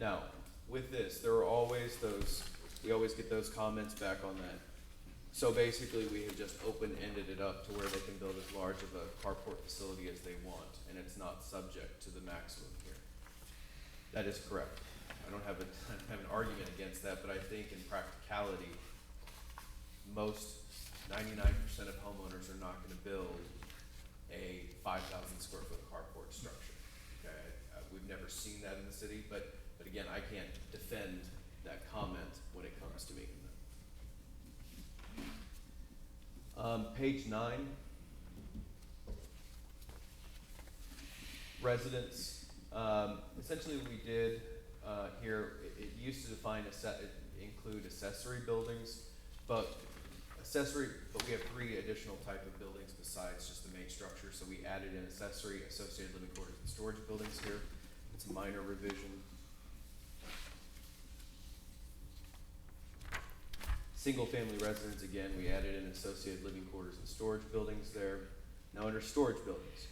Now, with this, there are always we always get those comments back on that. So basically, we have just open-ended it up to where they can build as large of a carport facility as they want, and it's not subject to the maximum here. That is correct. I don't have an argument against that, but I think in practicality, most 99% of homeowners are not gonna build a 5,000 square foot carport structure. Okay, we've never seen that in the city, but again, I can't defend that comment when it comes to making them. Page 9. Residents. Essentially what we did here, it used to define include accessory buildings, but we have 3 additional type of buildings besides just the main structure, so we added an accessory, associated living quarters and storage buildings here. It's a minor revision. Single family residence, again, we added in associated living quarters and storage buildings there. Now under storage buildings.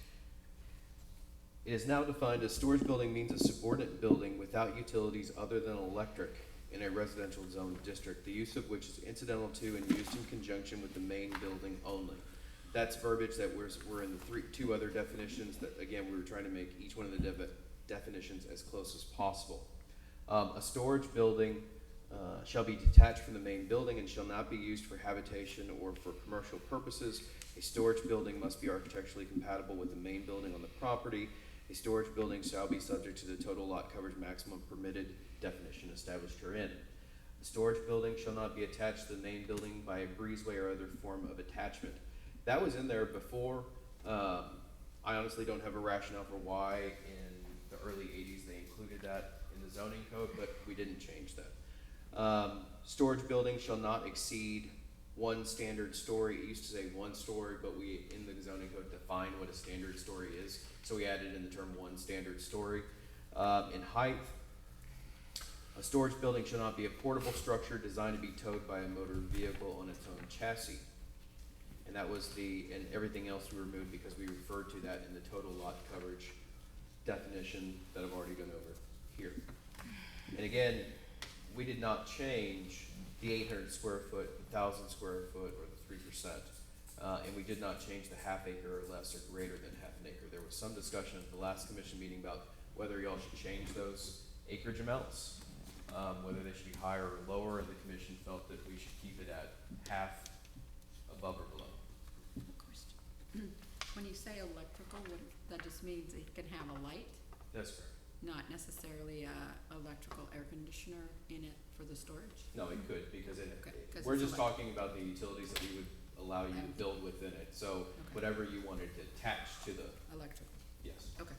It is now defined as storage building means a subordinate building without utilities other than electric in a residential zone district, the use of which is incidental to and used in conjunction with the main building only. That's verbiage that we're in the 2 other definitions that, again, we were trying to make each one of the definitions as close as possible. A storage building shall be detached from the main building and shall not be used for habitation or for commercial purposes. A storage building must be architecturally compatible with the main building on the property. A storage building shall be subject to the total lot coverage maximum permitted definition established herein. The storage building shall not be attached to the main building by a breezeway or other form of attachment. That was in there before. I honestly don't have a rationale for why in the early 80s they included that in the zoning code, but we didn't change that. Storage building shall not exceed 1 standard story. It used to say 1 story, but we, in the zoning code, define what a standard story is. So we added in the term 1 standard story. In height, a storage building shall not be a portable structure designed to be towed by a motor vehicle on its own chassis. And that was and everything else we removed because we referred to that in the total lot coverage definition that I've already gone over here. And again, we did not change the 800 square foot, 1,000 square foot, or the 3%. And we did not change the half acre or less or greater than half an acre. There was some discussion at the last commission meeting about whether y'all should change those acreage amounts, whether they should be higher or lower, and the commission felt that we should keep it at half above or below. When you say electrical, that just means it can have a light, That's correct. not necessarily a electrical air conditioner in it for the storage? No, it could, because Okay, 'cause we're it's just talking about the utilities that we would allow you to Okay. build within it. So Okay. whatever you wanted to attach to the, Electrical, yes. okay.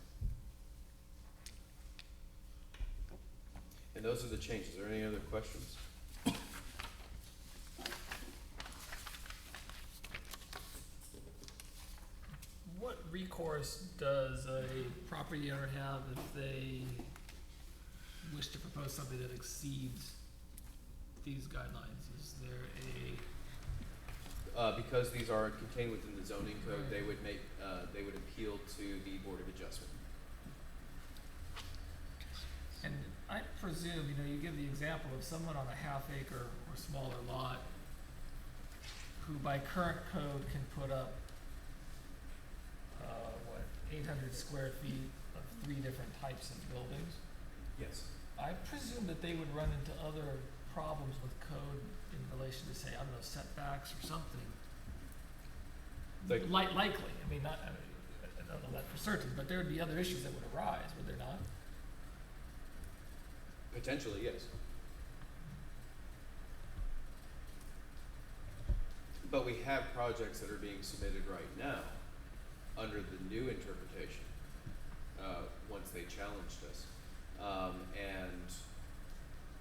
And those are the changes. Are there any other questions? What recourse does a property owner have if they wish to propose something that exceeds these guidelines? Is there Because these are contained within the zoning code, they would appeal to the Board of Adjustment. and I presume, you give the example of someone on a half acre or smaller lot who by current code can put up, 800 square feet of 3 different types of buildings. Yes. I presume that they would run into other problems with code in relation to, say, I don't know, setbacks or something. Like- Likely, I don't know that for certain, but there would be other issues that would arise, would there not? Potentially, yes. But we have projects that are being submitted right now under the new interpretation, once they challenged us. And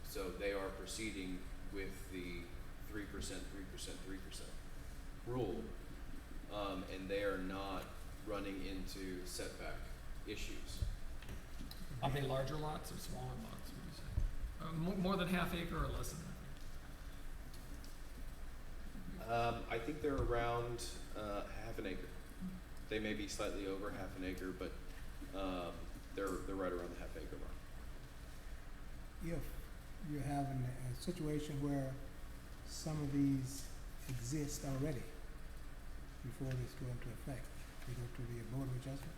so they are proceeding with the 3%, 3%, 3% rule. And they are not running into setback issues. Are they larger lots or smaller lots, would you say? More than half acre or less than half acre? I think they're around half an acre. They may be slightly over half an acre, but they're right around the half acre mark. if you're having a situation where some of these exist already before this go into effect, they go to the Board of Adjustment?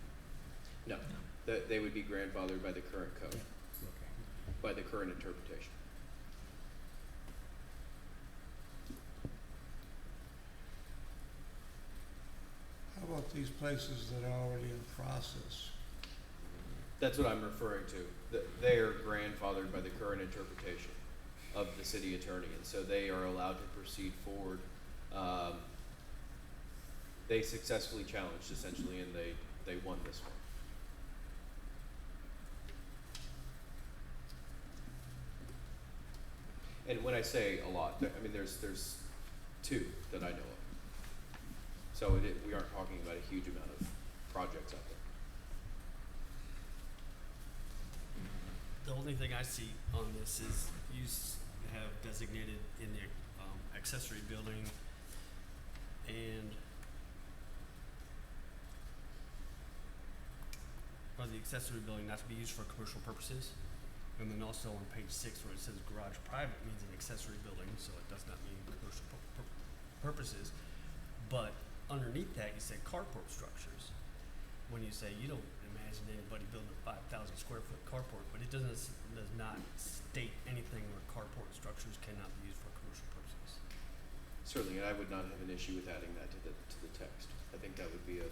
No, they would be grandfathered by the current code, Okay. by the current interpretation. How about these places that are already in process? That's what I'm referring to. They are grandfathered by the current interpretation of the city attorney, and so they are allowed to proceed forward. They successfully challenged essentially, and they won this one. And when I say a lot, I mean there's two that I know of. So we aren't talking about a huge amount of projects out there. The only thing I see on this is you have designated in the accessory building and or the accessory building not to be used for commercial purposes. And then also on page 6 where it says garage private means an accessory building, so it does not mean commercial purposes. But underneath that you say carport structures. When you say you don't imagine anybody building a 5,000 square foot carport, but it does not state anything where carport structures cannot be used for commercial purposes. Certainly, and I would not have an issue with adding that to the text. I think that would be a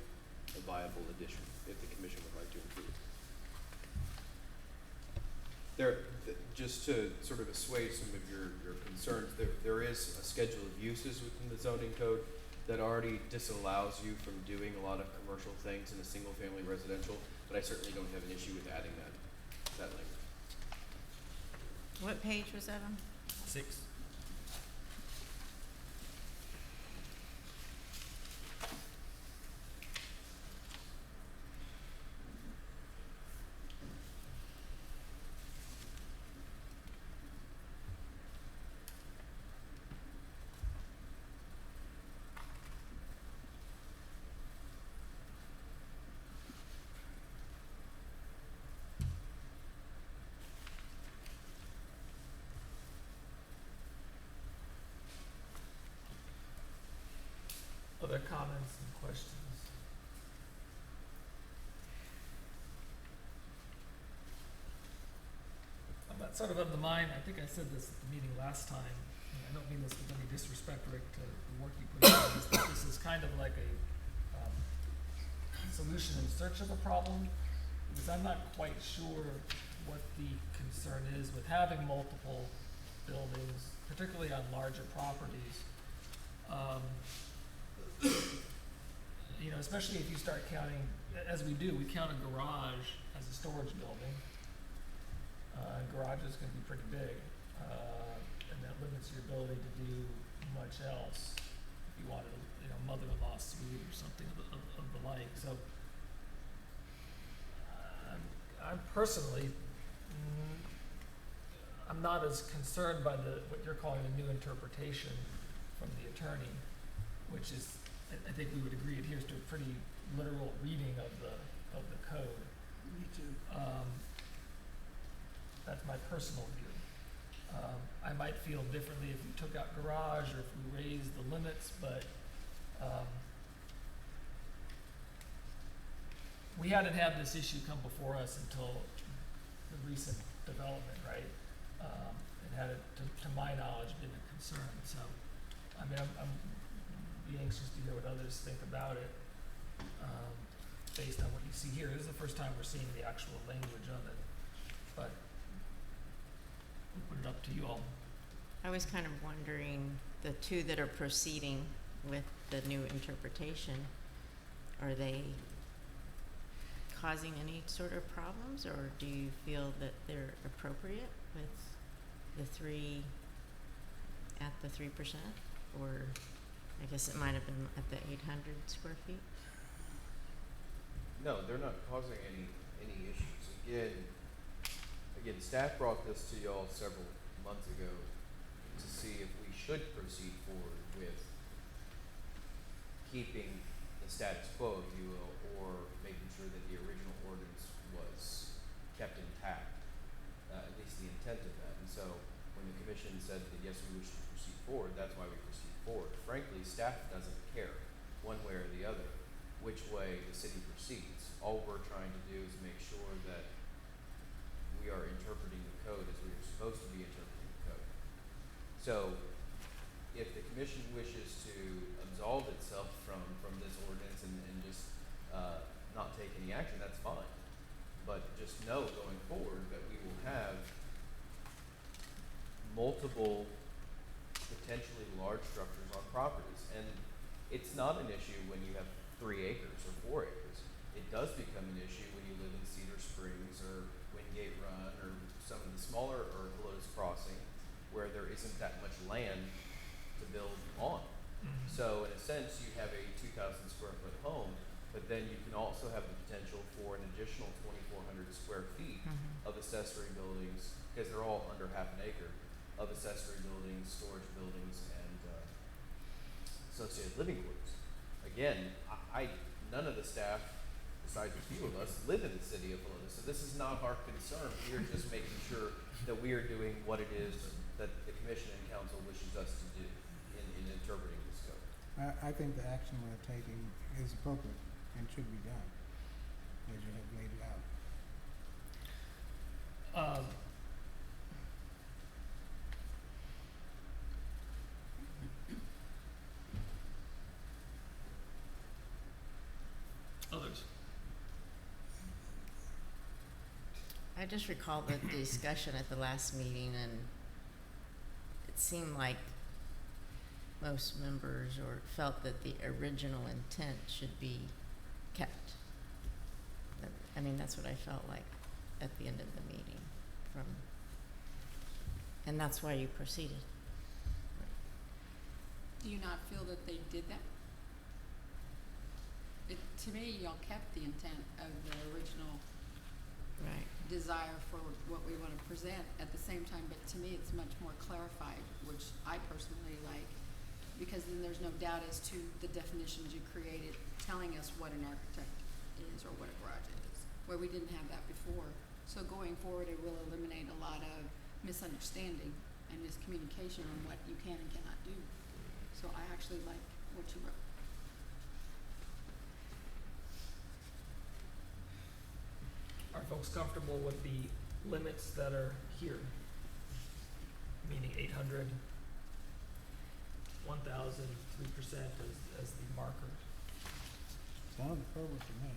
viable addition if the commission would like to include it. Just to sort of assuage some of your concerns, there is a schedule of uses within the zoning code that already disallows you from doing a lot of commercial things in a single family residential, but I certainly don't have an issue with adding that language. What page was that on? 6. Other comments and questions? I'm sort of of the mind, I think I said this at the meeting last time, and I don't mean this with any disrespect, Rick, to the work you put into this, but this is kind of like a solution in search of a problem, because I'm not quite sure what the concern is with having multiple buildings, particularly on larger properties. You know, especially if you start counting, as we do, we count a garage as a storage building. Garages can be pretty big, and that limits your ability to do much else. If you wanted, you know, mother-in-law suite or something of the like. So, I'm personally, I'm not as concerned by what you're calling a new interpretation from the attorney, which is, I think we would agree, adheres to a pretty literal reading of the code. Me too. That's my personal view. I might feel differently if we took out garage or if we raised the limits, but we hadn't had this issue come before us until the recent development, right? It hadn't, to my knowledge, been a concern. So, I mean, I'm be anxious to hear what others think about it, based on what you see here. This is the first time we're seeing the actual language of it, but we'll put it up to you all. I was kind of wondering, the two that are proceeding with the new interpretation, are they causing any sort of problems, or do you feel that they're appropriate with the 3 at the 3%, or I guess it might have been at the 800 square feet? No, they're not causing any issues. Again, staff brought this to y'all several months ago to see if we should proceed forward with keeping the status quo, if you will, or making sure that the original ordinance was kept intact, at least the intent of that. forward, that's why we proceed forward. Frankly, staff doesn't care, one way or the other, which way the city proceeds. All we're trying to do is make sure that we are interpreting the code as we are supposed to be interpreting the code. So, if the commission wishes to absolve itself from this ordinance and just, not take any action, that's fine. But just know going forward that we will have multiple potentially large structures on properties. And it's not an issue when you have 3 acres or 4 acres. It does become an issue when you live in Cedar Springs or Wingate Run or some of the smaller or Helotes Crossing where there isn't that much land to build on. So in a sense, you have a 2,000 square foot home, but then you can also have the potential for an additional 2,400 square feet of accessory buildings, because they're all under half an acre, of accessory buildings, storage buildings, and associated living quarters. Again, none of the staff, besides a few of us, live in the city of Helotes, so this is not our concern. We are just making sure that we are doing what it is that the commission and council wishes us to do in interpreting this code. I think the action we're taking is appropriate and should be done, as you have laid it out. Others? I just recall the discussion at the last meeting, and it seemed like most members or felt that the original intent should be kept. I mean, that's what I felt like at the end of the meeting and that's why you proceeded. Do you not feel that they did that? To me, y'all kept the intent of the original Right. desire for what we want to present at the same time, but to me, it's much more clarified, which I personally like, because then there's no doubt as to the definitions you created, telling us what an architect is or what a garage is, where we didn't have that before. So going forward, it will eliminate a lot of misunderstanding and miscommunication on what you can and cannot do. So I actually like what you wrote. Are folks comfortable with the limits that are here? Meaning 800, 1,000, 3% as the marker. Sounds appropriate to me.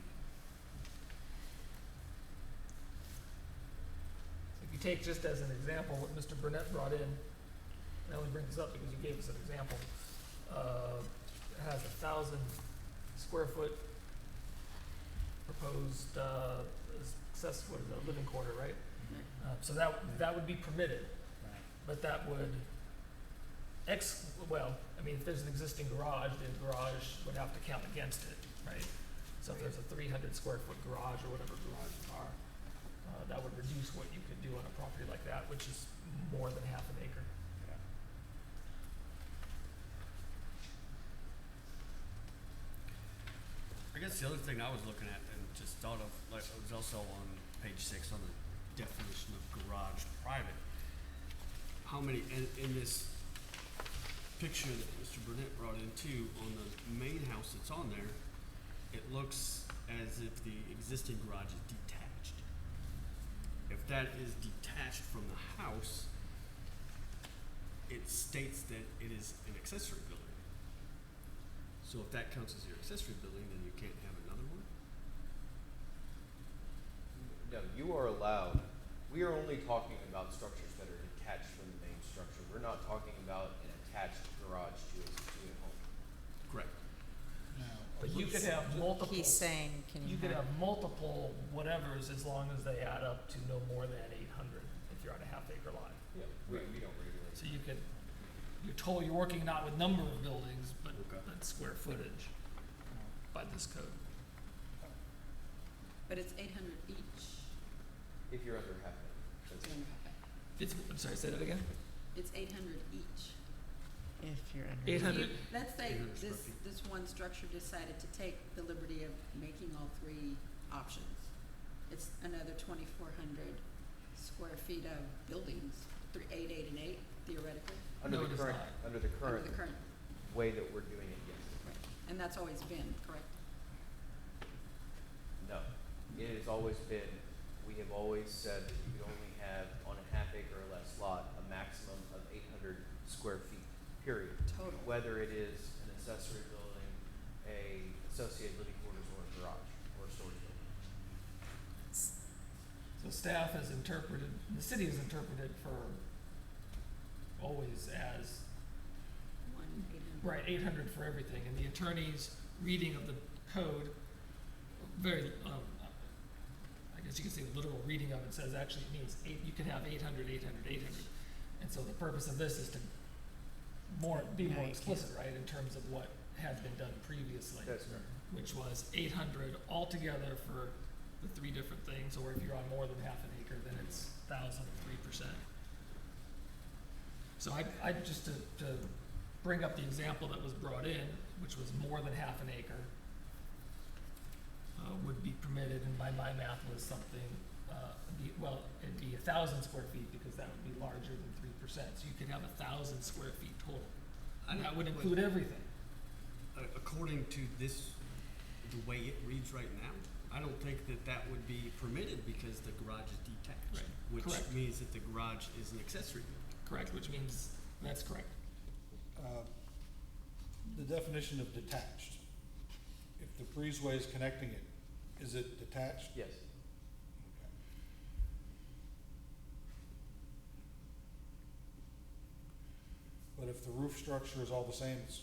If you take just as an example what Mr. Burnett brought in, I only bring this up because you gave us an example, it has 1,000 square foot proposed, what is that, living quarter, right? So that would be permitted, Right. but that would if there's an existing garage, the garage would have to count against it, right? So if there's a 300 square foot garage or whatever garages are, that would reduce what you could do on a property like that, which is more than half an acre. I guess the other thing I was looking at and just thought of, like, it was also on page 6 on the definition of garage private. How many, in this picture that Mr. Burnett brought in too, on the main house that's on there, it looks as if the existing garage is detached. If that is detached from the house, it states that it is an accessory building. So if that counts as your accessory building, then you can't have another one? No, you are allowed, we are only talking about structures that are detached from the main structure. We're not talking about an attached garage to a home. Correct. Now, But you could have multiple. He's saying, can You could have multiple whatevers as long as they add up to no more than 800 if you're on a half acre lot. Yeah. We don't regulate. So you're working not with number of buildings, but Okay. square footage by this code. But it's 800 each. If you're under half an acre. I'm sorry, say that again? It's 800 each. if you're under. 800. Let's say 800 square feet. this one structure decided to take the liberty of making all 3 options. It's another 2,400 square feet of buildings, 8, 8, and 8, theoretically, Under No, the it is current, not. under the under current the current, way that we're doing it, yes. right, and that's always been, correct? No, it has always been, we have always said that you could only have on a half acre or less lot, a maximum of 800 square feet, period. Total. Whether it is an accessory building, a associated living quarters, or a garage, or a storage building. So staff has interpreted, the city has interpreted for always as, 1,800. right, 800 for everything, and the attorney's reading of the code, very, I guess you could say literal reading of it says actually it means you can have 800, 800, 800. And so the purpose of this is to be No, more you can't. explicit, right, in terms of what had been done previously. That's correct. Which was 800 altogether for the three different things, or if you're on more than half an acre, then it's 1,000, 3%. So I just to bring up the example that was brought in, which was more than half an acre, would be permitted, and by my math was something, it'd be 1,000 square feet, because that would be larger than 3%. So you could have 1,000 square feet total, and that would include everything. According to this, the way it reads right now, I don't think that that would be permitted because the garage is detached. Right. Which Correct. means that the garage is an accessory building. Correct, which means, that's correct. The definition of detached, if the breezeway is connecting it, is it detached? Yes. Okay. But if the roof structure is all the same, it's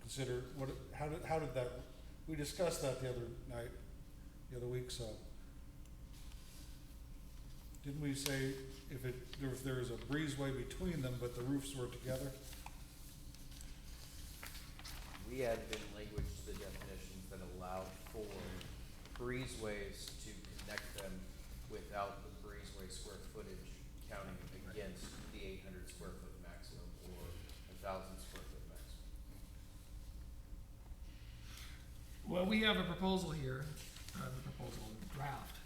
considered, how did that, we discussed that the other week, so. Didn't we say if there is a breezeway between them, but the roofs were together? We added in language to the definitions that allowed for breezeways to connect them without the breezeway square footage counting against the 800 square foot maximum or 1,000 square foot maximum. Well, we have a proposal here, draft,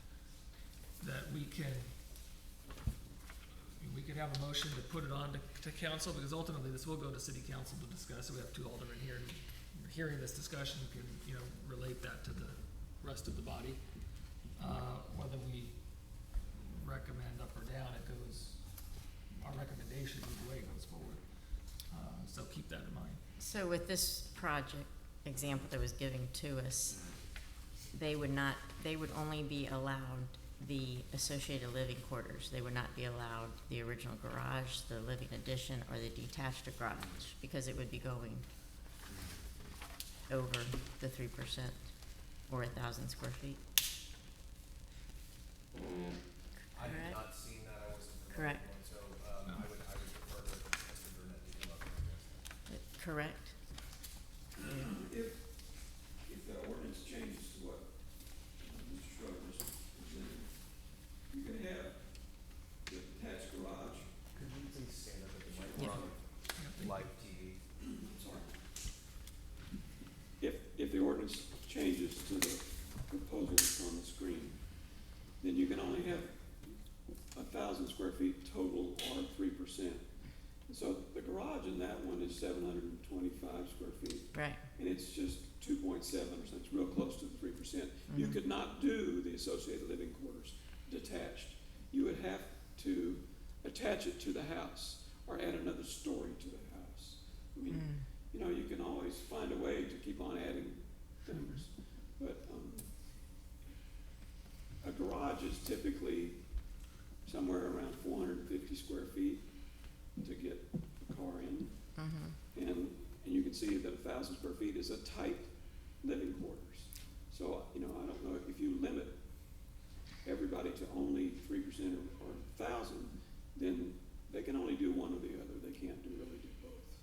that we could have a motion to put it on to council, because ultimately this will go to city council to discuss. So we have two aldermen here, and hearing this discussion can, relate that to the rest of the body. Whether we recommend up or down, our recommendation either way goes forward. So keep that in mind. So with this project example that was given to us, they would only be allowed the associated living quarters. They would not be allowed the original garage, the living addition, or the detached garage, because it would be going over the 3% or 1,000 square feet. I have Correct. not seen that, I wasn't familiar Correct. with one, so, I would refer to Mr. Burnett to come up and address that. Correct? If the ordinance changes to what Mr. Schroeder was presenting, you can have the attached garage, Could you please stand up at the mic? Yeah. We're on live TV. I'm sorry. If the ordinance changes to the proposal that's on the screen, then you can only have 1,000 square feet total or 3%. And so the garage in that one is 725 square feet. Right. And it's just 2.7%, it's real close to the 3%. You Mhm. could not do the associated living quarters detached. You would have to attach it to the house or add another story to the house. I mean, you can always find a way to keep on adding things, but a garage is typically somewhere around 450 square feet to get a car in. Mm-hmm. And you can see that 1,000 square feet is a tight living quarters. So, I don't know if you limit everybody to only 3% or 1,000, then they can only do one or the other. They can't really do both.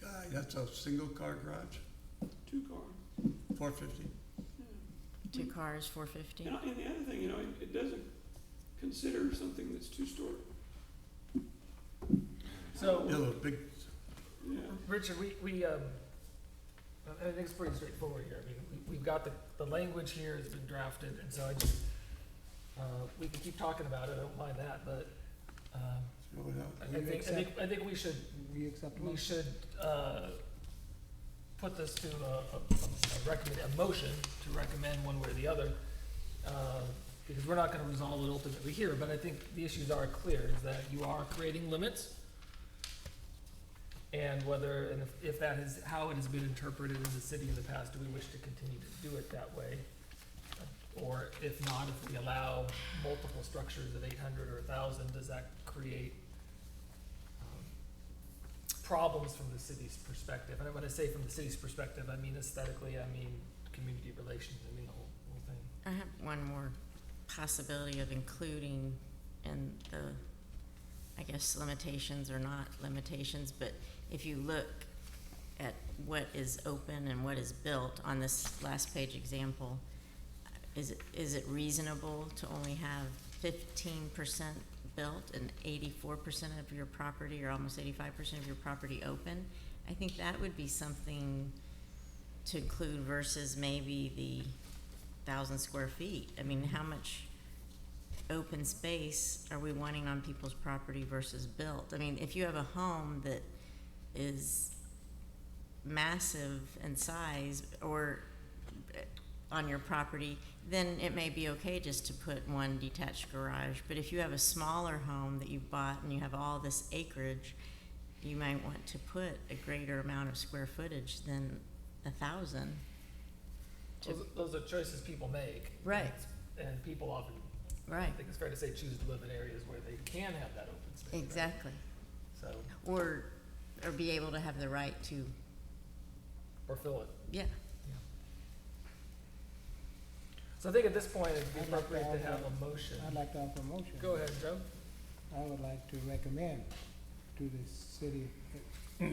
Guy, that's a single car garage, 2 car. 450? 2 cars, 450. And the other thing, it doesn't consider something that's 2-story. So, Yeah, the big, Yeah. Richard, I think it's pretty straightforward here. I mean, we've got the language here has been drafted, and so we can keep talking about it, I don't mind that, but, Go ahead. I think we should, We accept the we motion? should, put this to a motion to recommend one way or the other, because we're not gonna resolve it ultimately here, but I think the issues are clear, is that you are creating limits, and whether, and if that is how it has been interpreted in the city in the past, do we wish to continue to do it that way? Or if not, if we allow multiple structures of 800 or 1,000, does that create problems from the city's perspective? And when I say from the city's perspective, I mean aesthetically, I mean community relations, I mean the whole thing. I have one more possibility of including in the, I guess, limitations or not limitations, but if you look at what is open and what is built on this last page example, is it reasonable to only have 15% built and 84% of your property, or almost 85% of your property open? I think that would be something to include versus maybe the 1,000 square feet. I mean, how much open space are we wanting on people's property versus built? I mean, if you have a home that is massive in size or on your property, then it may be okay just to put one detached garage. But if you have a smaller home that you bought and you have all this acreage, you might want to put a greater amount of square footage than 1,000. Those are choices people make. Right. And people often, I Right, think it's fair to say, choose to live in areas where they can have that open space. right? exactly. So, Or be able to have the right to, or fill it. yeah. So I think at this point, it'd be I'd like to appropriate to have have a motion. I'd like to offer a motion. Go ahead, Joe. I would like to recommend to the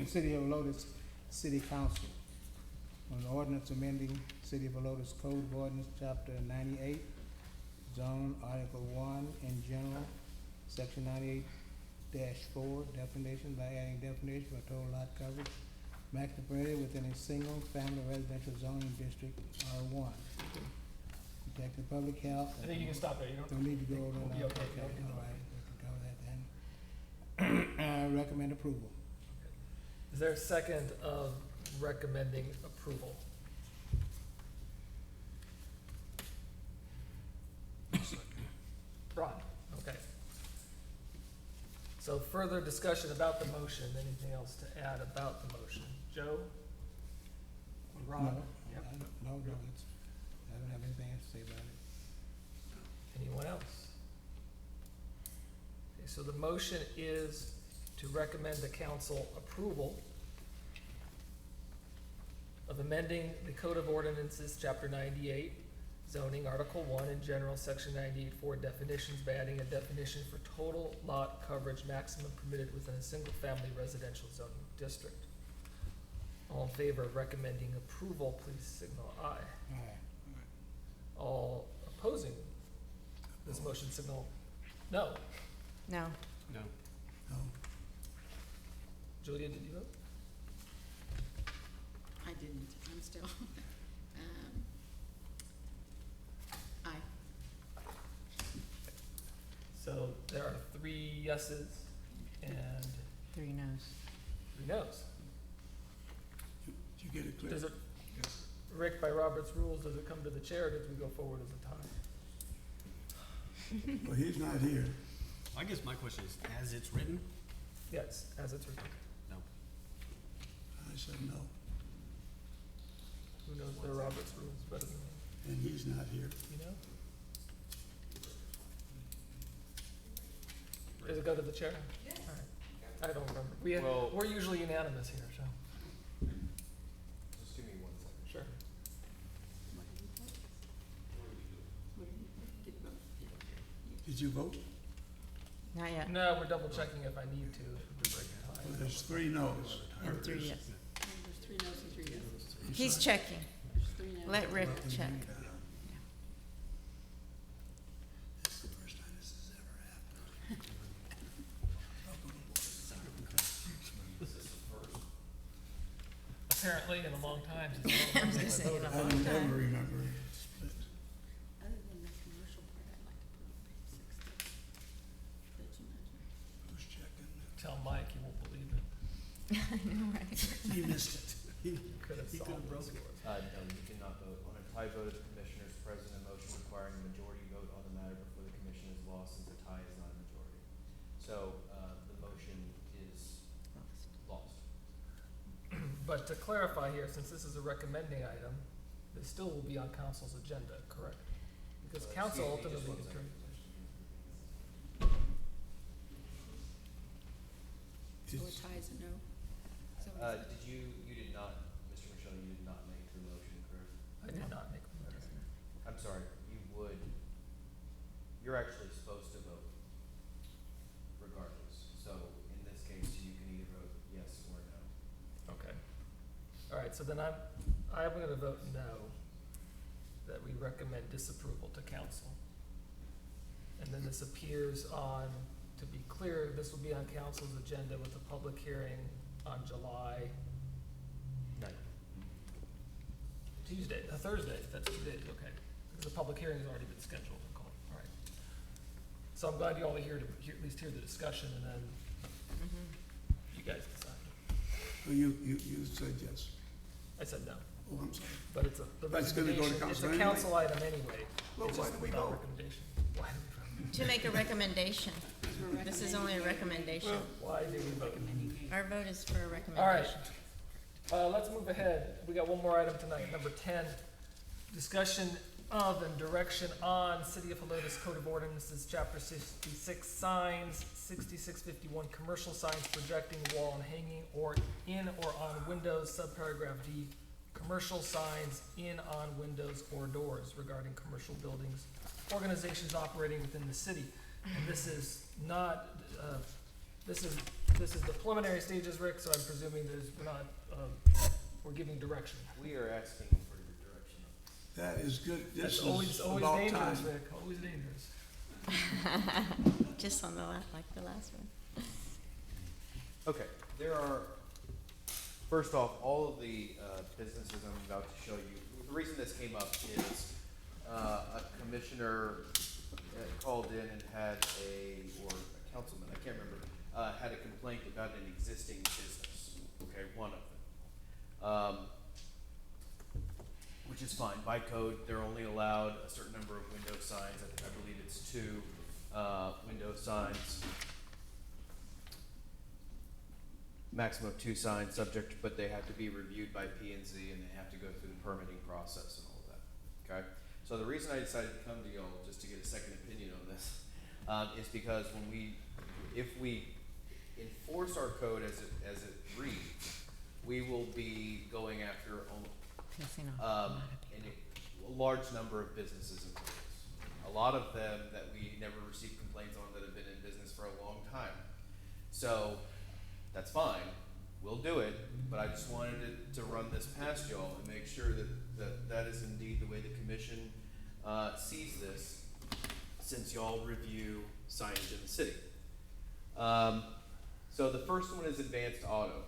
City of Lotus City Council an ordinance amending City of Lotus Code of Ordinance, Chapter 98, Zone, Article 1, in general, Section 98-4, definition, by adding definition for total lot coverage, maximum permitted within a single-family residential zoning district, R1. Protecting public health. I think you can stop there. You don't. Don't need to go over We'll that. be okay. Okay, We don't need to all vote. right, we can cover that then. Recommend approval. Is there a second of recommending approval? Ron, okay. So further discussion about the motion, anything else to add about the motion? Joe? Ron? No, Yep. no, it's, I don't have anything else to say about it. Anyone else? Okay, so the motion is to recommend the council approval of amending the Code of Ordinances, Chapter 98, zoning, Article 1, in general, Section 98-4, definitions, by adding a definition for total lot coverage maximum permitted within a single-family residential zoning district. All in favor of recommending approval, please signal aye. All right. All opposing this motion signal no. No, No. No. Julia, did you vote? I didn't, I'm still, aye. So there are 3 yeses and 3 no's. 3 noes. Did you get it clear? Does it, Rick, by Robert's rules, does it come to the chair, or does we go forward as a tie? Well, he's not here. I guess my question is, as it's written? Yes, as it's written. No. I said no, Who knows their Robert's rules better than me? and he's not here. You know? Does it go to the chair? Yes. All right. I don't remember. Well- We're usually unanimous here, so, Just give me 1 second. sure. What did you vote? What did you vote? Did you vote? Did you vote? Not yet. No, we're double checking if I need to break the tie. Well, there's 3 no's. And 3 yes. There's 3 no's and 3 yeses. He's checking. There's 3 no's. Let Rick check. This is the first time this has ever happened. Apparently, in a long time since. I was gonna say, in a I long don't time. ever remember it split. Other than the commercial part, I'd like to put on page 6 that you mentioned. Who's checking? I know, right? He missed it. He Could have he solved could've this broken for it. us. No, you cannot vote. On a tie vote of the commissioners present, a motion requiring a majority vote on the matter before the commission is lost since a tie is not a majority. So, the motion is lost. But to clarify here, since this is a recommending item, this still will be on council's agenda, correct? Because council Excuse me, just ultimately one second. determines. So a tie is a no? Is that what it said? You did not, Mr. Michelle, you did not make the motion, correct? I did not make a motion. I'm sorry, you're actually supposed to vote regardless. So in this case, you can either vote yes or no. Okay. All right, so then I'm gonna vote no, that we recommend disapproval to council. And then this appears on, to be clear, this will be on council's agenda with a public hearing on July Thursday, that's 2 days, okay. Because the public hearing has already been scheduled and called, all right. So I'm glad you all are here to at least hear the discussion, and then you guys decide. Oh, you said yes. I said no, Oh, I'm sorry. but it's the But it's gonna go to recommendation, it's council a anyway? council item anyway. Well, It's why just do we not a vote? recommendation. Why do we vote? To make a recommendation. We're This is only a recommendation. Why do we vote? Our vote is for a All right, recommendation. let's move ahead. We got one more item tonight, number 10. Discussion of and direction on City of Helotes Code of Ordinances, Chapter 66 signs, 6651 commercial signs projecting wall and hanging or in or on windows, subparagraph D, commercial signs in, on windows or doors regarding commercial buildings, organizations operating within the city. And this is not, this is the preliminary stages, Rick, so I'm presuming we're giving direction. We are asking for your direction. That is good. This That's is always about dangerous, time. Rick, always dangerous. Just on the like the last one. Okay, there are, first off, all of the businesses I'm about to show you, the reason this came up is a commissioner called in and had or a councilman, I can't remember, had a complaint about an existing business, okay, one of them. Which is fine, by code, they're only allowed a certain number of window signs, I believe it's 2 window signs. Maximum of 2 signs subject, but they have to be reviewed by P and Z and they have to go through the permitting process and all of that, okay? So the reason I decided to come to y'all, just to get a second opinion on this, is because if we enforce our code as it reads, we will be going after Pissing off a large number of businesses and buildings. A lot of them that we never received complaints on that have been in business for a long time. So, that's fine, we'll do it, but I just wanted to run this past y'all and make sure that is indeed the way the commission sees this, since y'all review signage in the city. So the first one is Advanced Auto.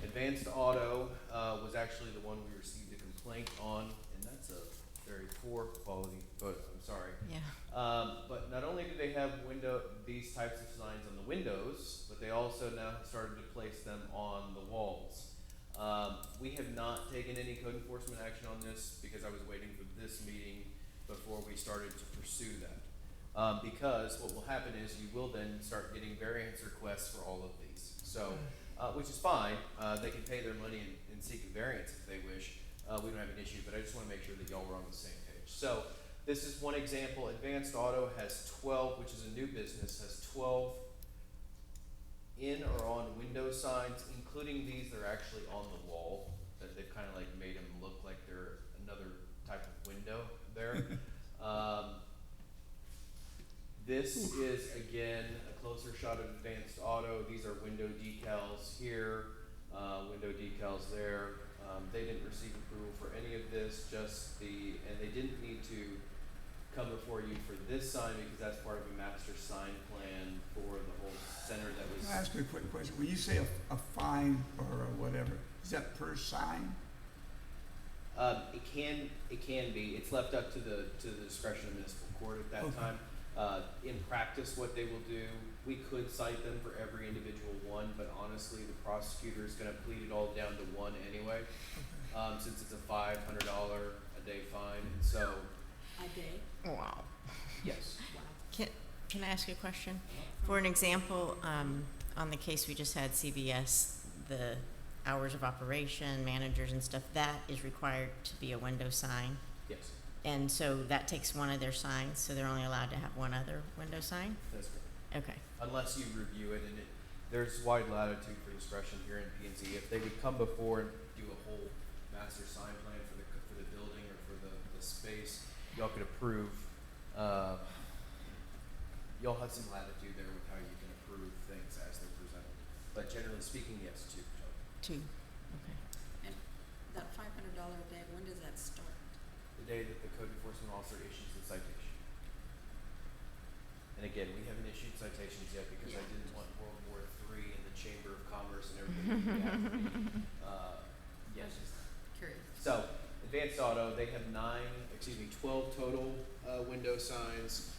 Advanced Auto was actually the one we received a complaint on, and that's a very poor quality photo, I'm sorry. Yeah. But not only do they have these types of signs on the windows, but they also now have started to place them on the walls. We have not taken any code enforcement action on this because I was waiting for this meeting before we started to pursue that. Because what will happen is you will then start getting variance requests for all of these. So, which is fine, they can pay their money and seek a variance if they wish. We don't have an issue, but I just wanna make sure that y'all were on the same page. So, this is one example. Advanced Auto has 12, which is a new business, has 12 in or on window signs, including these that are actually on the wall, that they've kind of like made them look like they're another type of window there. This is, again, a closer shot of Advanced Auto. These are window decals here, window decals there. They didn't receive approval for any of this, and they didn't need to come before you for this sign because that's part of a master sign plan for the whole center that was. Can I ask you a quick question? When you say a fine or a whatever, is that per sign? It can be. It's left up to the discretion of municipal court at that Okay. time. In practice, what they will do, we could cite them for every individual one, but honestly, the prosecutor is gonna plead it all down to one anyway. Since it's a $500 a day fine, and so, A day? Wow. yes. Wow. Can I ask you a question? For an example, on the case we just had, CVS, the hours of operation, managers and stuff, that is required to be a window sign. Yes, And so that takes one of their signs, so they're only allowed to have one other window sign? that's correct. Okay. Unless you review it, and there's wide latitude for discretion here in P and Z. If they would come before and do a whole master sign plan for the building or for the space, y'all could approve, y'all have some latitude there with how you can approve things as they're presented. But generally speaking, yes, two. Two. Okay. And that $500 a day, when does that start? The day that the code enforcement officer issues the citation. And again, we haven't issued citations yet because I Yeah. didn't want World War III and the Chamber of Commerce and everything to be after me. Yes. Curious. So, Advanced Auto, they have 12 total window signs.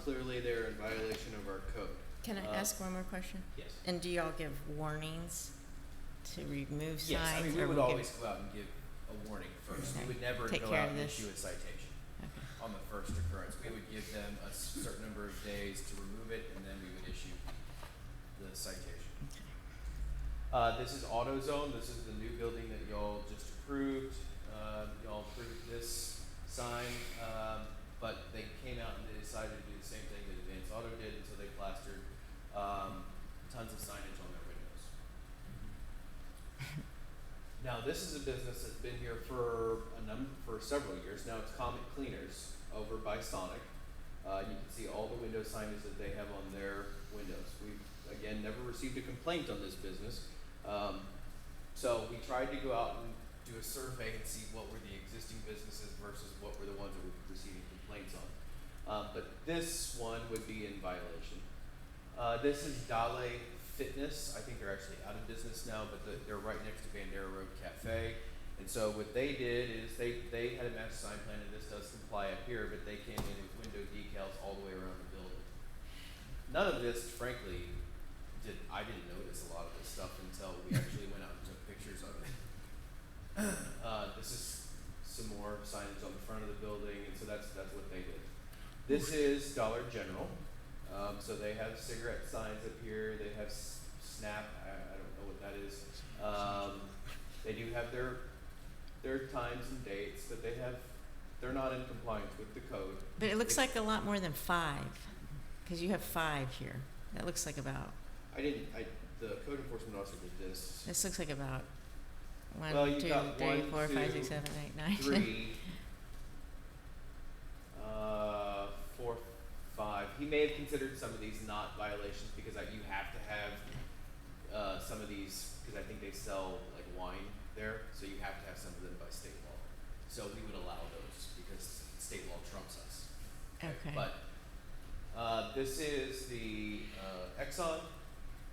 Clearly, they're in violation of our code. Can I ask one more question? Yes. And do y'all give warnings to remove signs? Yes, I mean, we or would give- always go out and give a warning first. Okay. We would never Take go care out of and this. issue a citation Okay. on the first occurrence. We would give them a certain number of days to remove it, and then we would issue the citation. This is AutoZone. This is the new building that y'all just approved. Y'all approved this sign, but they came out and they decided to do the same thing that Advanced Auto did, and so they plastered tons of signage on their windows. Now, this is a business that's been here for several years now. It's Comet Cleaners over by Sonic. You can see all the window signage that they have on their windows. We've again never received a complaint on this business, so we tried to go out and do a survey and see what were the existing businesses versus what were the ones that were receiving complaints on. But this one would be in violation. This is Dale Fitness. I think they're actually out of business now, but they're right next to Bandera Road Cafe. And so what they did is they had a master sign plan, and this does comply up here, but they came in with window decals all the way around the building. None of this, frankly, I didn't notice a lot of this stuff until we actually went out and took pictures of it. This is some more signage on the front of the building, and so that's what they did. This is Dollar General. So they have cigarette signs up here. They have Snap. I don't know what that is. They do have their times and dates that they're not in compliance with the code. But it looks like a lot more than 5, because you have 5 here. That looks like about, The code enforcement officer did this. this looks like about 1, Well, you've 2, got 3, 1, 4, 5, 6, 2, 7, 8, 9. 3, 4, 5. He may have considered some of these not violations because you have to have some of these, because I think they sell like wine there, so you have to have some of them by state law. So we would allow those because state law trumps us. Okay. But this is the Exxon.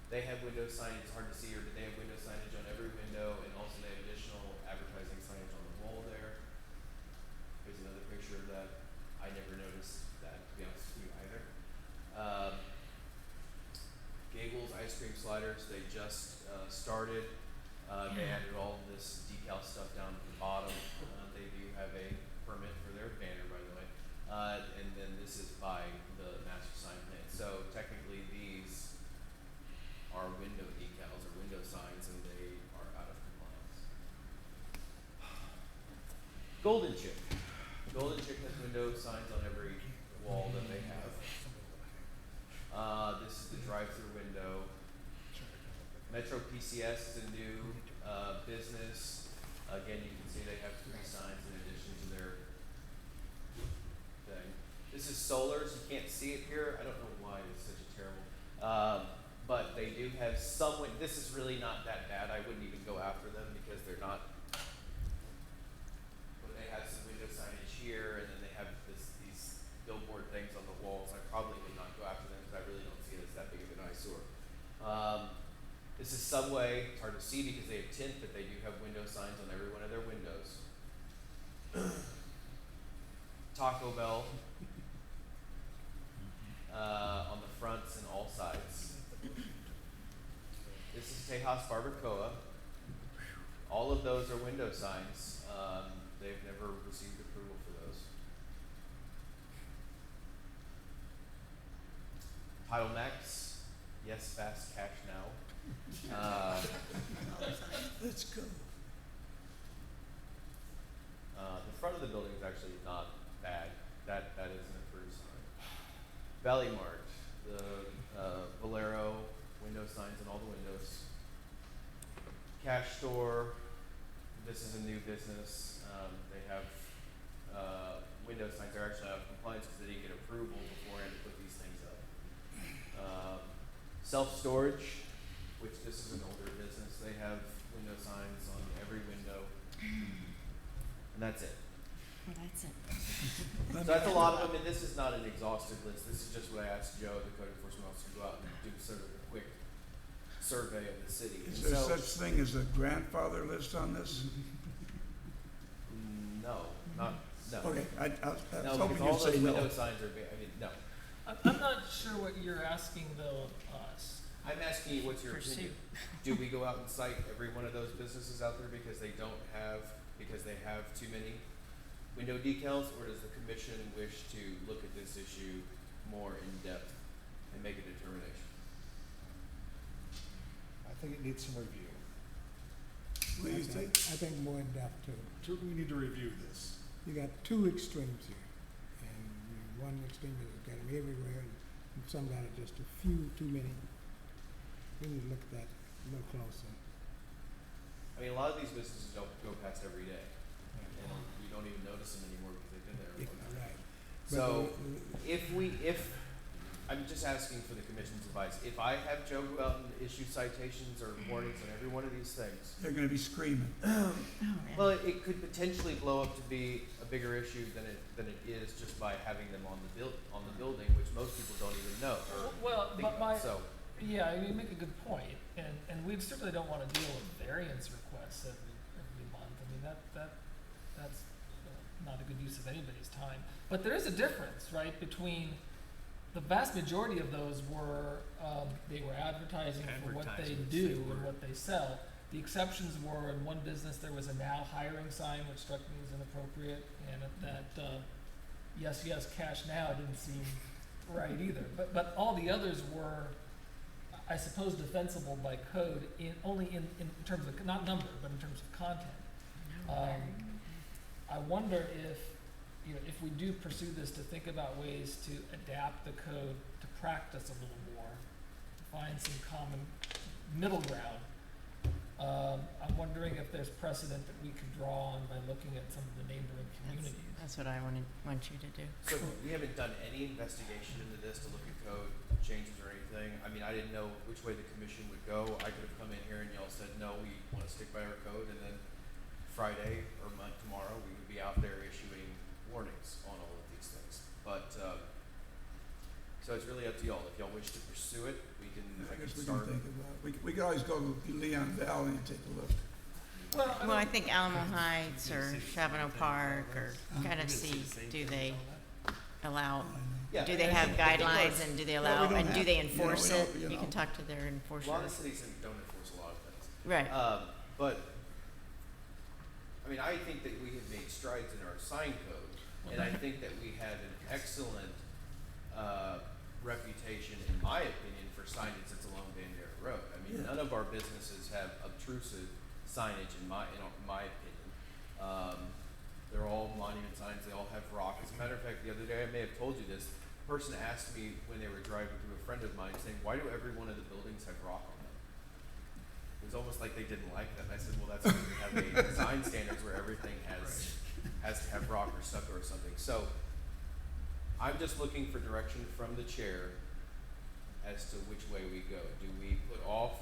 They have window signage. It's hard to see here, but they have window signage on every window, and also they have additional advertising signage on the wall there. Here's another picture of that. I never noticed that, to be honest with you, either. Gables Ice Cream Sliders, they just started. They added all this decal stuff down at the bottom. They do have a permit for their banner, by the way. And then this is by the master sign plan. So technically these are window decals or window signs, and they are out of compliance. Golden Chick. Golden Chick has window signs on every wall that they have. This is the drive-through window. Metro PCS is a new business. Again, you can see they have 3 signs in addition to their thing. This is Solars. You can't see it here. I don't know why it's such a terrible. But they do have some. This is really not that bad. I wouldn't even go after them because they're not. But they have some window signage here, and then they have these billboard things on the walls. I probably would not go after them because I really don't see it as that big of an eyesore. This is Subway. It's hard to see because they have tint, but they do have window signs on every one of their windows. Taco Bell. on the fronts and all sides. This is Tejas Barbacoa. All of those are window signs. They've never received approval for those. Title Max, yes, fast cash now. Let's go. The front of the building is actually not bad. That is an approved sign. Valley Mart, the Valero window signs in all the windows. Cash Store, this is a new business. They have window signs. They're actually out of compliance because they didn't get approval beforehand to put these things up. Self-storage, which this is an older business. They have window signs on every window. And that's it. Well, that's it. So that's a lot of them, and this is not an exhaustive list. This is just what I asked Joe, the code enforcement officer, to go out and do sort of a quick survey of the city. Is And there so- such thing as a grandfather list on this? No, not, no. Okay, I was No, hoping because all you'd say those no. window signs are, I mean, no. I'm not sure what you're asking though of us. I'm asking you, what's your Pursue. opinion? Do we go out and cite every one of those businesses out there because they have too many window decals, or does the commission wish to look at this issue more in depth and make a determination? I think it needs some review. What do you think? I think more in depth too. We need to review this. You got two extremes here, and one extreme has got them everywhere, and some got it just a few too many. We need to look at that a little closer. I mean, a lot of these businesses don't go past every day, and you don't even notice them anymore because they've been there. Yeah, a long time. right. So, But, I'm just asking for the commission's advice. If I have Joe go out and issue citations or warnings on every one of these things, They're gonna be screaming. Oh, yeah. well, it could potentially blow up to be a bigger issue than it is just by having them on the building, which most people don't even know or Well, think but about. my, So, yeah, you make a good point, and we certainly don't wanna deal with variance requests every month. I mean, that's not a good use of anybody's time. But there is a difference, right, between the vast majority of those were, they were advertising for what they Advertisements, do they and were. what they sell. The exceptions were, in one business, there was a now hiring sign, which struck me as inappropriate, and that, yes, cash now didn't seem right either. But all the others were, I suppose, defensible by code only in terms of, not number, but in terms of content. I wonder if we do pursue this, to think about ways to adapt the code to practice a little more, to find some common middle ground. I'm wondering if there's precedent that we could draw on by looking at some of the neighboring communities. That's what I want you to do. so we haven't done any investigation into this to look at code changes or anything. I mean, I didn't know which way the commission would go. I could have come in here and y'all said, no, we want to stick by our code, and then Friday or tomorrow, we would be out there issuing warnings on all of these things. But, so it's really up to y'all. If y'all wish to pursue it, we can, I I can guess we start. can think about it. We could always go to Leon Valley and take a look. Well, I think Alamo Heights or Chavano Park or kind of see, do they allow, Yeah, do they and I have think- I think guidelines what's- and do they Well, allow, we don't and do have- they you know, we enforce don't- it? you You can know. talk to their A lot of enforcers. cities don't enforce a lot of things. Right. But, I mean, I think that we have made strides in our sign code, and I think that we have an excellent, reputation, in my opinion, for signage that's along Bandera Road. I mean, Yeah. none of our businesses have obtrusive signage in my opinion. They're all monument signs, they all have rock. As a matter of fact, the other day, I may have told you this, a person asked me when they were driving through, a friend of mine, saying, why do every one of the buildings have rock on them? It was almost like they didn't like that, and I said, well, that's because we have a design standards where everything has to have rock or stucco or something. So, I'm just looking for direction from the chair as to which way we go. Do we put off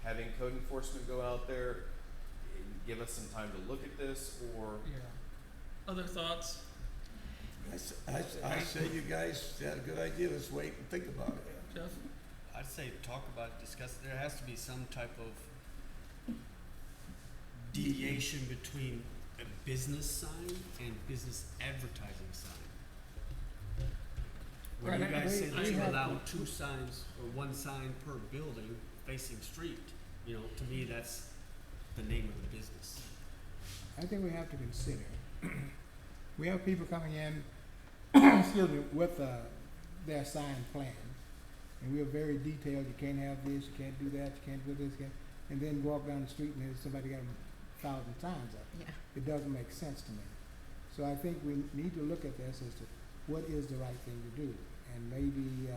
having code enforcement go out there and give us some time to look at this, or? Yeah. Other thoughts? I say you guys had a good idea. Let's wait and think about it. Jeff? I'd say talk about it, discuss it. There has to be some type of deviation between a business sign and business advertising sign. When you Right, guys say that we you have allow to- 2 signs or 1 sign per building facing street, you know, to me, that's the name of the business. I think we have to consider, we have people coming in, excuse me, with their sign plan. And we are very detailed, you can't have this, you can't do that, you can't do this, and then walk down the street and there's somebody got 1,000 signs up. Yeah. It doesn't make sense to me. So I think we need to look at this as to what is the right thing to do. And maybe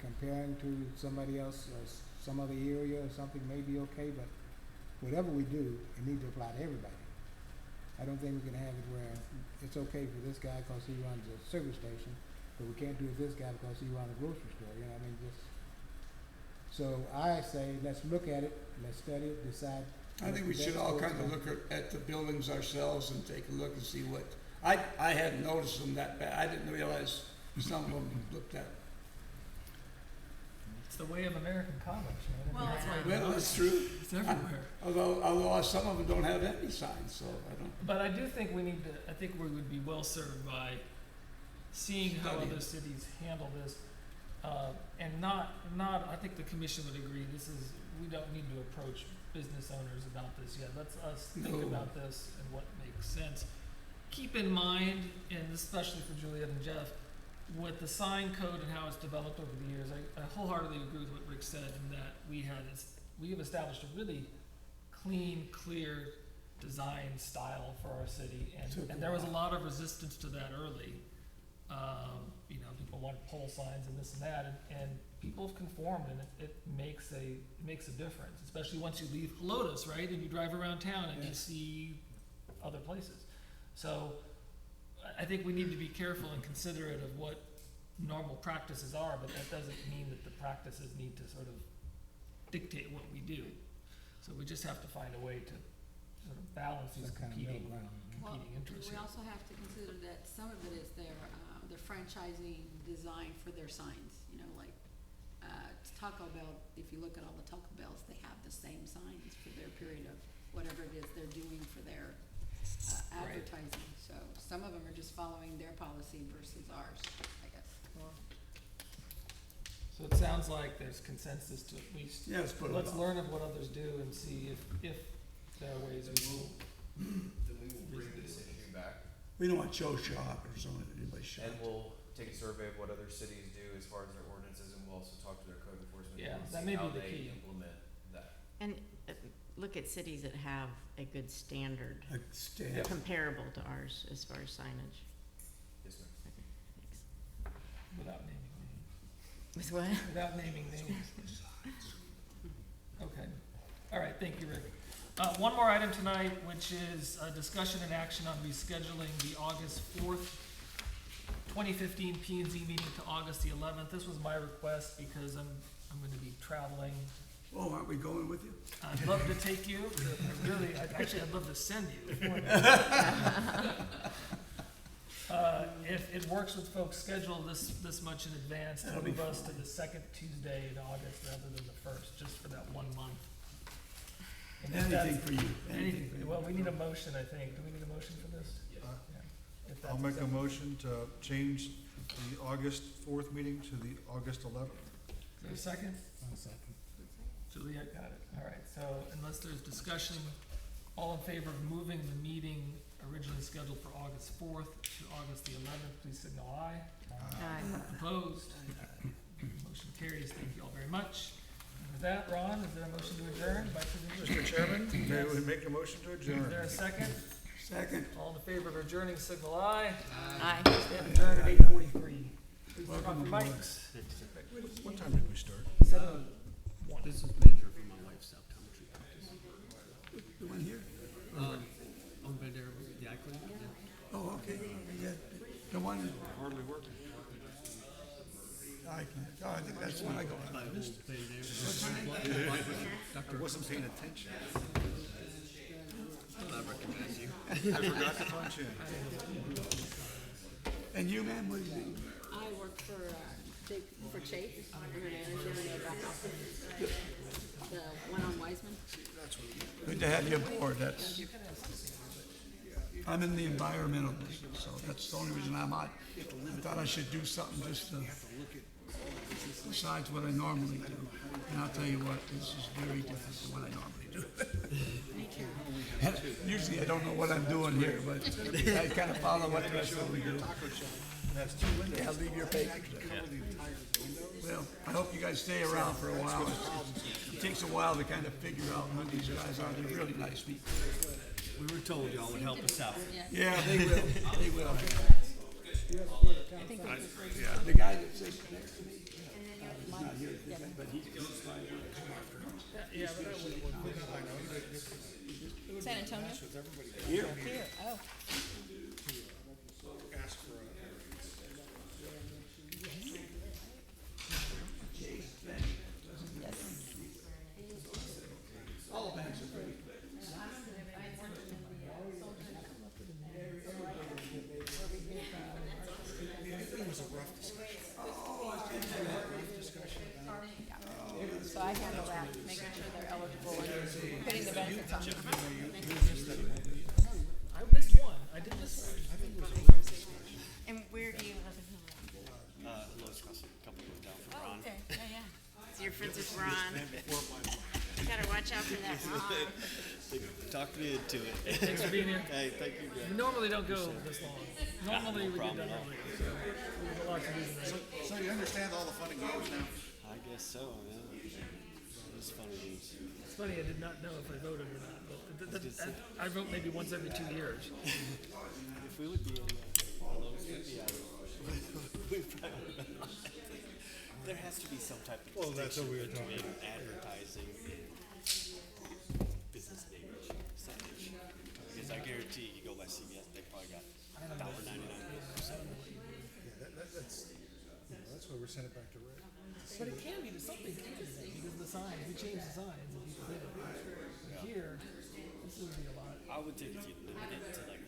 comparing to somebody else or some other area or something may be okay, but whatever we do, it needs to apply to everybody. I don't think we can have it where it's okay for this guy because he runs a service station, but we can't do it with this guy because he runs a grocery store, you know what I mean, just. So I say, let's look at it, let's study it, decide. I think we what's the should best all course kind of of- look at the buildings ourselves and take a look and see what, I hadn't noticed them that bad. I didn't realize some of them looked that. It's the way of American commerce, right? I mean, Well, that's why Well, it's that's true. everywhere. Although some of them don't have any signs, so I don't. But I do think we need to, I think we would be well served by seeing how Study. other cities handle this. And not, I think the commission would agree, we don't need to approach business owners about this yet. Let's us think No. about this and what makes sense. Keep in mind, and especially for Juliet and Jeff, with the sign code and how it's developed over the years, I wholeheartedly agree with what Rick said in that we have established a really clean, clear design style for our city, and there was a lot of resistance to that early. You know, people want pole signs and this and that, and people have conformed, and it makes a difference, especially once you leave Helotes, right, and you drive around town and you Yes. see other places. So I think we need to be careful and considerate of what normal practices are, but that doesn't mean that the practices need to sort of dictate what we do. So we just have to find a way to sort of balance these Some kind of middle competing ground. interests We here. also have to consider that some of it is their franchising design for their signs, you know, like, Taco Bell, if you look at all the Taco Bells, they have the same signs for their period of whatever it is they're doing for their, Right. advertising. So some of them are just following their policy versus ours, I guess. So it sounds like there's consensus to at least, Yeah, let's put it let's on. learn of what others do and see if there are ways we will. Then we will bring this issue back, We don't want Joe shop or something, anybody shop. and we'll take a survey of what other cities do as far as their ordinances, and we'll also talk to their code enforcement. Yeah, and that see may how be the they key. implement that. And look at cities that have a good standard A stamp. comparable to ours as far as signage. Yes, ma'am. Thanks. Without naming With what? names. Without naming names. Okay. All right, thank you, Rick. One more item tonight, which is a discussion and action on rescheduling the August 4th, 2015 P and Z meeting to August the 11th. This was my request because I'm going to be traveling. Oh, aren't we going with you? I'd love to take you. I'd love to send you. If it works with folks' schedule this much in advance, to That'll be move us to fine. the second Tuesday in August rather than the first, just for that 1 month. And if that's- Anything for you, anything for you. Well, we need a motion, I think. Do we need a motion for this? Yes. Yeah. If that's I'll make a acceptable. motion to change the August 4th meeting to the August 11th. Is there a second? 1 second. Juliet got it. All right, so unless there's discussion, all in favor of moving the meeting originally scheduled for August 4th to August the 11th, please signal aye. Opposed? Motion carries. Thank you all very much. And with that, Ron, is there a motion to adjourn by provision? Mr. Chairman, may we make a motion to Is adjourn? there a second? Second. All in favor of adjourning, signal aye. Aye. Stand adjourned at 8:43. Please turn off your mics. What time did we start? 7:01. This is manager for my wife's optometry practice. The one here? Owned by there, the eye clinic, yeah. Oh, okay. Yeah. The one, Hardly working. I think that's the one I go By on. old Bay there. I wasn't paying attention. I recognize you. I forgot to punch in. And you, ma'am, what do you do? I work for Chase, I'm a manager in their back office. The one on Wiseman. Good to have you aboard, that's. I'm in the environmental business, so that's the only reason I'm on. I thought I should do something just to, besides what I normally do. And I'll tell you what, this is very different than what I normally do. And usually I don't know what I'm doing here, but I kind of follow what the rest of them do. Yeah, leave your papers there. Well, I hope you guys stay around for a while. It takes a while to kind of figure out who these guys are. They're really nice people. We were told y'all would help us out. Yeah, they will. They will. I think we just raised Yeah, the guy that sits next to me, he's not here, but he's. Yeah, but that would. San Antonio? Here. Here, oh. Ask for All the banks are pretty. So I handle that, making sure they're eligible and putting the benefits on them. I missed one. I did miss one. And where do you live in Lowe's across a couple of down from Oh, Ron. okay, yeah. So you're friends with Ron. You gotta watch out for that Ron. Talked me into it. Thanks for being here. Hey, thank you, Greg. We normally don't go this long. Normally we get problem done at all. early. So there's a lot to do tonight. So you understand all the fun and games now? I guess so, yeah. It's fun games. It's funny, I did not know if I voted or not, but I vote maybe once every 2 years. If we would be in Lowe's, we'd be out of we probably would have been on it. There has to be some type of Well, that's what we were distinction talking between advertising and business name signage. Because I guarantee you go by CVS, they probably got $1.99. That's why we're sending it back to Rick. But it can be, something can be done because of the signs, we changed the signs and people did it. Here, this would be a lot. I would think if you limit it to like